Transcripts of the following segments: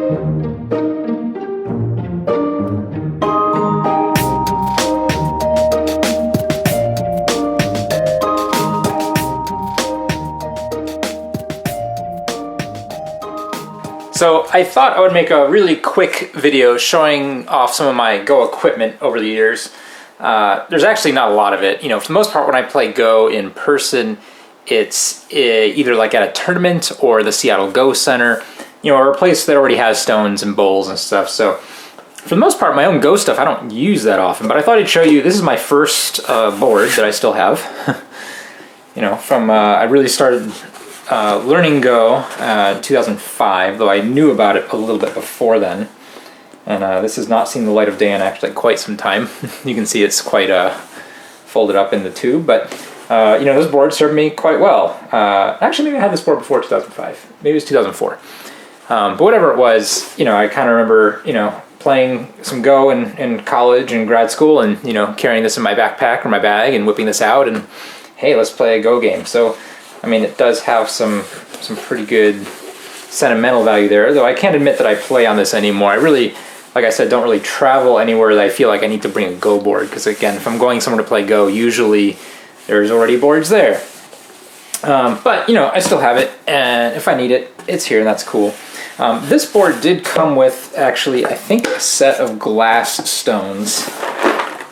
So I thought I would make a really quick video showing off some of my Go equipment over the years. There's actually not a lot of it. You know, for the most part, when I play Go in person, it's either like at a tournament or the Seattle Go Center, you know, or a place that already has stones and bowls and stuff. So for the most part, my own Go stuff, I don't use that often, but I thought I'd show you, this is my first board that I still have. You know, from, I really started learning Go in 2005, though I knew about it a little bit before then. And this has not seen the light of day in actually quite some time. You can see it's quite folded up in the tube, but you know, this board served me quite well. Actually, maybe I had this board before 2005. Maybe it was 2004. But whatever it was, you know, I kind of remember, you know, playing some Go in college and grad school, and, you know, carrying this in my backpack or my bag and whipping this out and, hey, let's play a Go game. So, I mean, it does have some pretty good sentimental value there, though I can't admit that I play on this anymore. I really, like I said, don't really travel anywhere that I feel like I need to bring a Go board, because again, if I'm going somewhere to play Go, usually there's already boards there. But, you know, I still have it, and if I need it, it's here, and that's cool. This board did come with, actually, I think, a set of glass stones.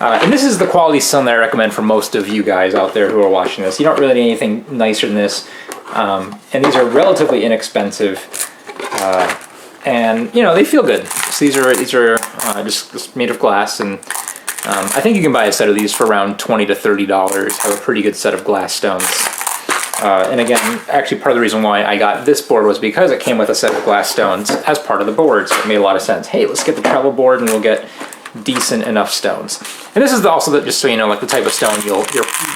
And this is the quality stone that I recommend for most of you guys out there who are watching this. You don't really need anything nicer than this. And these are relatively inexpensive. And, you know, they feel good. So these are just made of glass, and I think you can buy a set of these for around $20 to $30. Have a pretty good set of glass stones. And again, actually part of the reason why I got this board was because it came with a set of glass stones as part of the board, so it made a lot of sense. Hey, let's get the travel board and we'll get decent enough stones. And this is also, just so you know, like the type of stone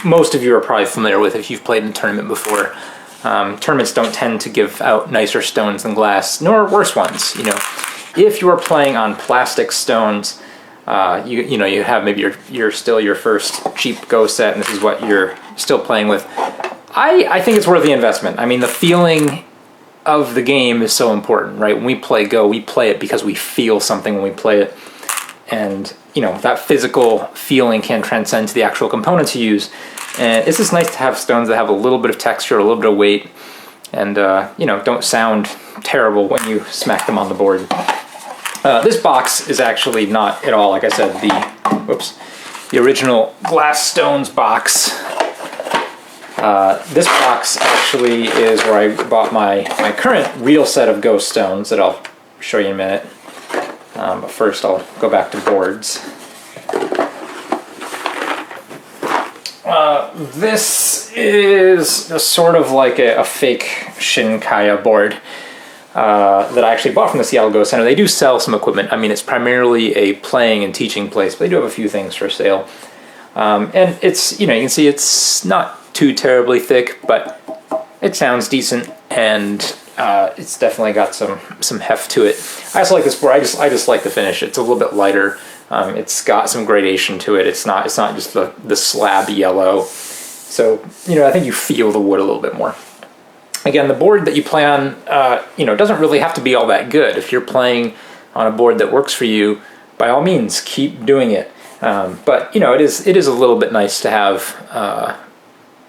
most of you are probably familiar with if you've played in a tournament before. Tournaments don't tend to give out nicer stones than glass, nor worse ones. You know, if you are playing on plastic stones, you know, you have maybe you're still your first cheap Go set, and this is what you're still playing with. I think it's worth the investment. I mean, the feeling of the game is so important, right? When we play Go, we play it because we feel something when we play it. And, you know, that physical feeling can transcend to the actual components you use. And it's just nice to have stones that have a little bit of texture, a little bit of weight, and, you know, don't sound terrible when you smack them on the board. This box is actually not at all, like I said, the original glass stones box. This box actually is where I bought my current real set of Go stones that I'll show you in a minute. But first I'll go back to boards. This is a sort of like a fake Shinkaya board that I actually bought from the Seattle Go Center. They do sell some equipment. I mean, it's primarily a playing and teaching place, but they do have a few things for sale. And it's, you know, you can see it's not too terribly thick, but it sounds decent, and it's definitely got some heft to it. I also like this board. I just like the finish. It's a little bit lighter. It's got some gradation to it. It's not just the slab yellow. So, you know, I think you feel the wood a little bit more. Again, the board that you play on, you know, doesn't really have to be all that good. If you're playing on a board that works for you, by all means, keep doing it. But, you know, it is a little bit nice to have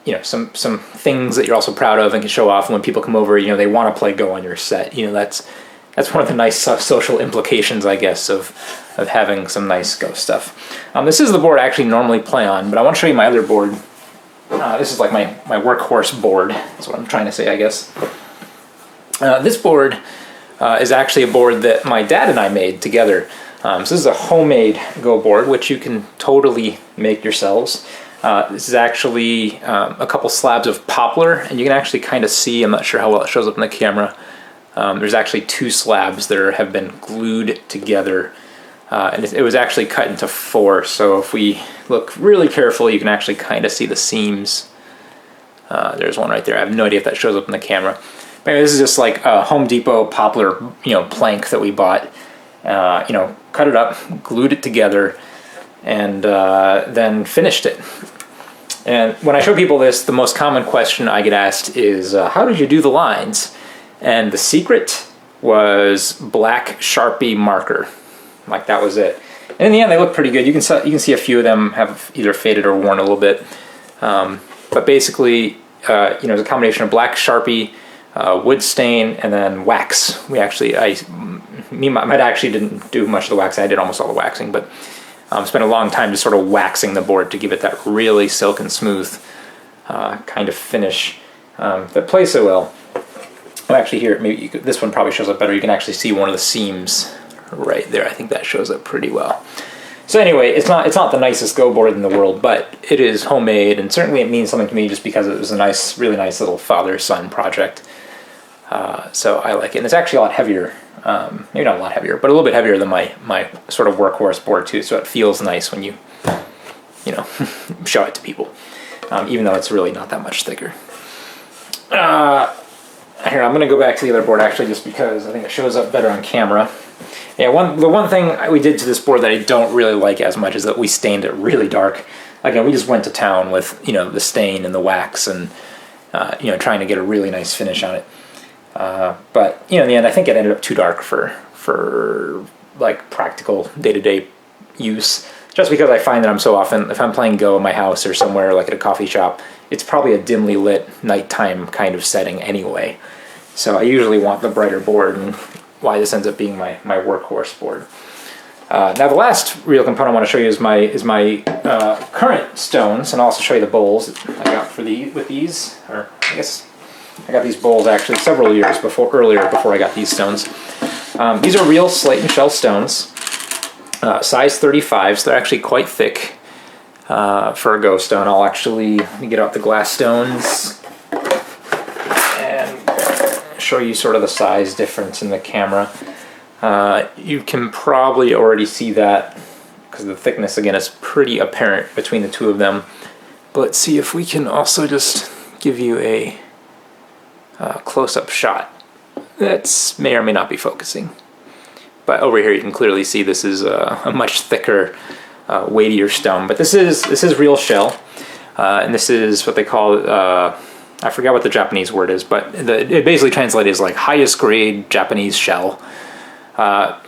you know, some things that you're also proud of and can show off. And when people come over, you know, they want to play Go on your set. You know, that's one of the nice social implications, I guess, of having some nice Go stuff. This is the board I actually normally play on, but I want to show you my other board. This is like my workhorse board. That's what I'm trying to say, I guess. This board is actually a board that my dad and I made together. So this is a homemade Go board, which you can totally make yourselves. This is actually a couple slabs of poplar, and you can actually kind of see, I'm not sure how well it shows up in the camera, there's actually two slabs that have been glued together, and it was actually cut into 4, so if we look really carefully, you can actually kind of see the seams. There's one right there. I have no idea if that shows up in the camera. But anyway, this is just like a Home Depot poplar, you know, plank that we bought. You know, cut it up, glued it together, and then finished it. And when I show people this, the most common question I get asked is, how did you do the lines? And the secret was black Sharpie marker. Like, that was it. And in the end, they look pretty good. You can see a few of them have either faded or worn a little bit. But basically, it's a combination of black Sharpie, wood stain, and then wax. My dad actually didn't do much of the waxing. I did almost all the waxing, but spent a long time just sort of waxing the board to give it that really silk and smooth kind of finish that plays so well. Oh, actually, here, this one probably shows up better. You can actually see one of the seams right there. I think that shows up pretty well. So anyway, it's not the nicest Go board in the world, but it is homemade, and certainly it means something to me just because it was a really nice little father-son project. So I like it. And it's actually a lot heavier, maybe not a lot heavier, but a little bit heavier than my sort of workhorse board too, so it feels nice when you show it to people, even though it's really not that much thicker. Here, I'm going to go back to the other board actually just because I think it shows up better on camera. Yeah, the one thing we did to this board that I don't really like as much is that we stained it really dark. Again, we just went to town with, the stain and the wax and, trying to get a really nice finish on it. But, in the end, I think it ended up too dark for like practical day-to-day use. Just because I find that I'm so often, if I'm playing Go in my house or somewhere like at a coffee shop, it's probably a dimly lit nighttime kind of setting anyway. So I usually want the brighter board, and why this ends up being my workhorse board. Now the last real component I want to show you is my current stones, and I'll also show you the bowls I got with these. Or I guess I got these bowls actually several years before I got these stones. These are real slate and shell stones, size 35, so they're actually quite thick for a Go stone. Let me get out the glass stones and show you sort of the size difference in the camera. You can probably already see that because the thickness again is pretty apparent between the two of them. But let's see if we can also just give you a close-up shot. That may or may not be focusing. But over here you can clearly see this is a much thicker, weightier stone. But this is real shell, and this is what they call I forgot what the Japanese word is, but it basically translated as like highest grade Japanese shell.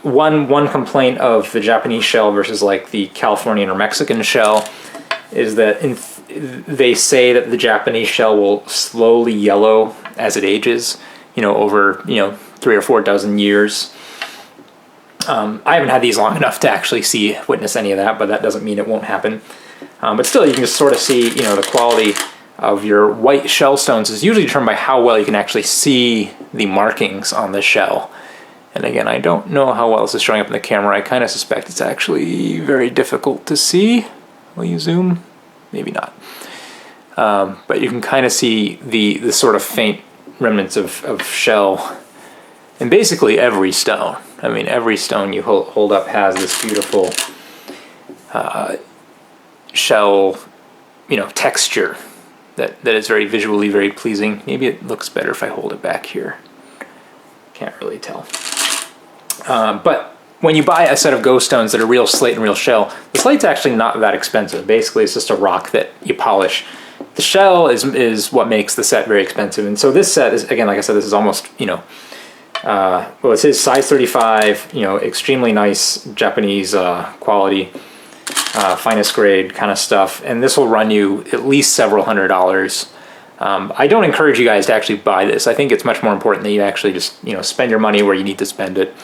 One complaint of the Japanese shell versus like the Californian or Mexican shell is that they say that the Japanese shell will slowly yellow as it ages, over 3 or 4 dozen years. I haven't had these long enough to actually witness any of that, but that doesn't mean it won't happen. But still, you can just sort of see, the quality of your white shell stones is usually determined by how well you can actually see the markings on the shell. And again, I don't know how well this is showing up in the camera. I kind of suspect it's actually very difficult to see. Will you zoom? Maybe not. But you can kind of see the sort of faint remnants of shell in basically every stone. I mean, every stone you hold up has this beautiful shell, texture that is very visually very pleasing. Maybe it looks better if I hold it back here. Can't really tell. But when you buy a set of Go stones that are real slate and real shell, the slate's actually not that expensive. Basically, it's just a rock that you polish. The shell is what makes the set very expensive. And so this set is, again, like I said, this is almost, it says size 35, extremely nice Japanese quality, finest grade kind of stuff. And this will run you at least several $100s. I don't encourage you guys to actually buy this. I think it's much more important that you actually just, spend your money where you need to spend it.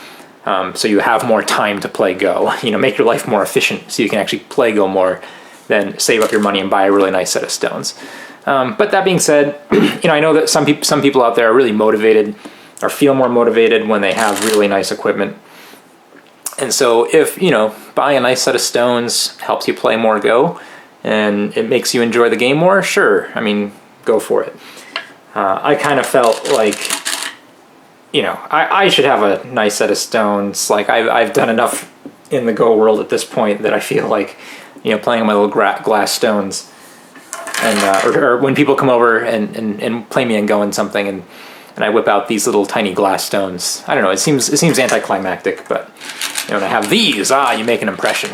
So you have more time to play Go, make your life more efficient so you can actually play Go more than save up your money and buy a really nice set of stones. But that being said, I know that some people out there are really motivated or feel more motivated when they have really nice equipment. And so if, buying a nice set of stones helps you play more Go and it makes you enjoy the game more, sure. I mean, go for it. I kind of felt like, I should have a nice set of stones. Like I've done enough in the Go world at this point that I feel like, playing on my little glass stones, and or when people come over and play me and Go in something, and I whip out these little tiny glass stones. I don't know. It seems anticlimactic, but when I have these, you make an impression.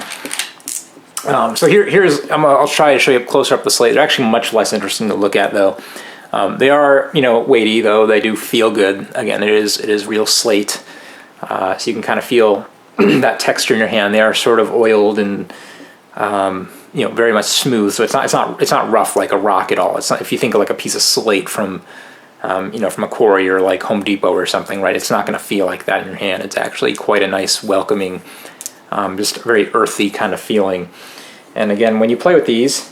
So here's I'll try to show you closer up the slate. They're actually much less interesting to look at though. They are, weighty though. They do feel good. Again, it is real slate, so you can kind of feel that texture in your hand. They are sort of oiled and very much smooth. So it's not rough like a rock at all. It's not, if you think of like a piece of slate from from a quarry or like Home Depot or something, right? It's not going to feel like that in your hand. It's actually quite a nice, welcoming, just very earthy kind of feeling. And again, when you play with these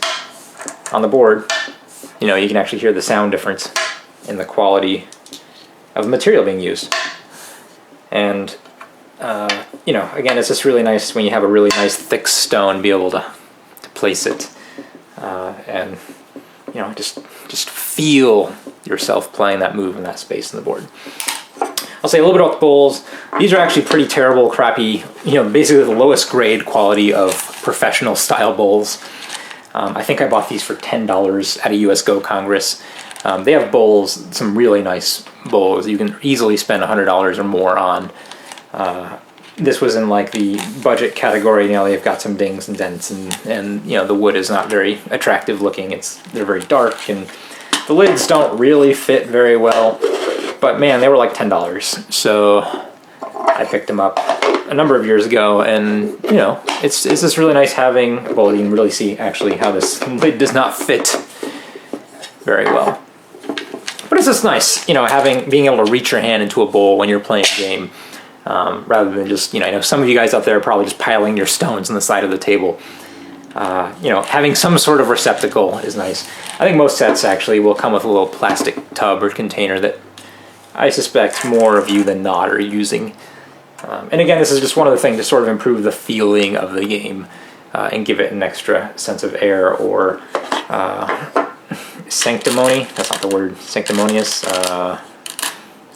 on the board, you can actually hear the sound difference in the quality of the material being used. And again, it's just really nice when you have a really nice thick stone, be able to place it and just feel yourself playing that move in that space in the board. I'll say a little bit about the bowls. These are actually pretty terrible, crappy, basically the lowest grade quality of professional style bowls. I think I bought these for $10 at a US Go Congress. They have bowls, some really nice bowls you can easily spend $100 or more on. This was in like the budget category. They've got some dings and dents, and the wood is not very attractive looking. They're very dark, and the lids don't really fit very well. But man, they were like $10, so I picked them up a number of years ago, and it's just really nice having. Well, you can really see actually how this lid does not fit very well. But it's just nice, being able to reach your hand into a bowl when you're playing a game. Rather than just, some of you guys out there are probably just piling your stones on the side of the table. Having some sort of receptacle is nice. I think most sets actually will come with a little plastic tub or container that I suspect more of you than not are using. And again, this is just one of the things to sort of improve the feeling of the game and give it an extra sense of air or sanctimony. That's not the word. Sanctimonious. I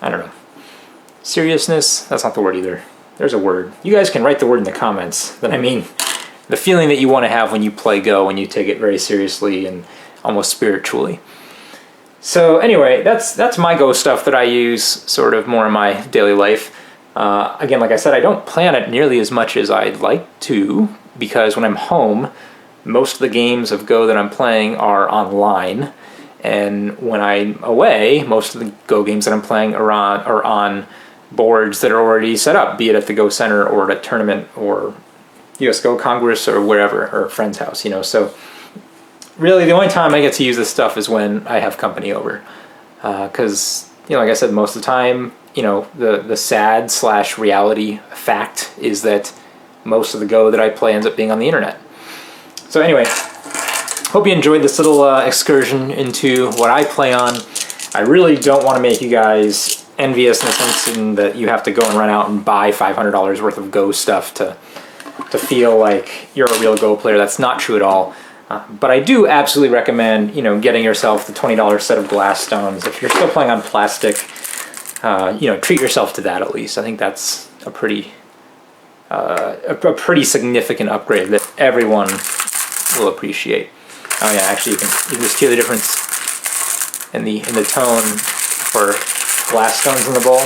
don't know. Seriousness? That's not the word either. There's a word. You guys can write the word in the comments. But I mean, the feeling that you want to have when you play Go, when you take it very seriously and almost spiritually. So anyway, that's my Go stuff that I use sort of more in my daily life. Again, like I said, I don't play on it nearly as much as I'd like to, because when I'm home, most of the games of Go that I'm playing are online. And when I'm away, most of the Go games that I'm playing are on boards that are already set up, be it at the Go Center or at a tournament or US Go Congress or wherever, or a friend's house, So really the only time I get to use this stuff is when I have company over. Because, like I said, most of the time, the sad / reality fact is that most of the Go that I play ends up being on the internet. So anyway, hope you enjoyed this little excursion into what I play on. I really don't want to make you guys envious in the sense that you have to go and run out and buy $500 worth of Go stuff to feel like you're a real Go player. That's not true at all. But I do absolutely recommend, getting yourself the $20 set of glass stones. If you're still playing on plastic, treat yourself to that at least. I think that's a pretty significant upgrade that everyone will appreciate. Oh yeah, actually you can just hear the difference in the tone for glass stones in the bowl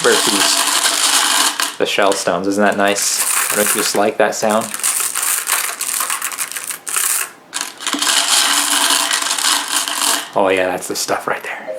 versus the shell stones. Isn't that nice? Don't you just like that sound? Oh yeah, that's the stuff right there.